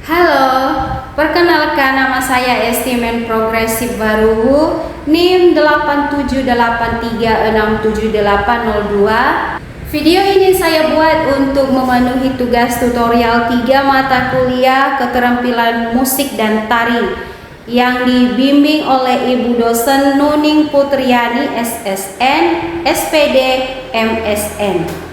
Halo, perkenalkan nama saya Estimen Progresif Baru NIM 8783678802. Video ini saya buat untuk memenuhi tugas tutorial 3 mata kuliah Keterampilan Musik dan Tari yang dibimbing oleh Ibu Dosen Nuning Putriani SSN, SPD, MSN.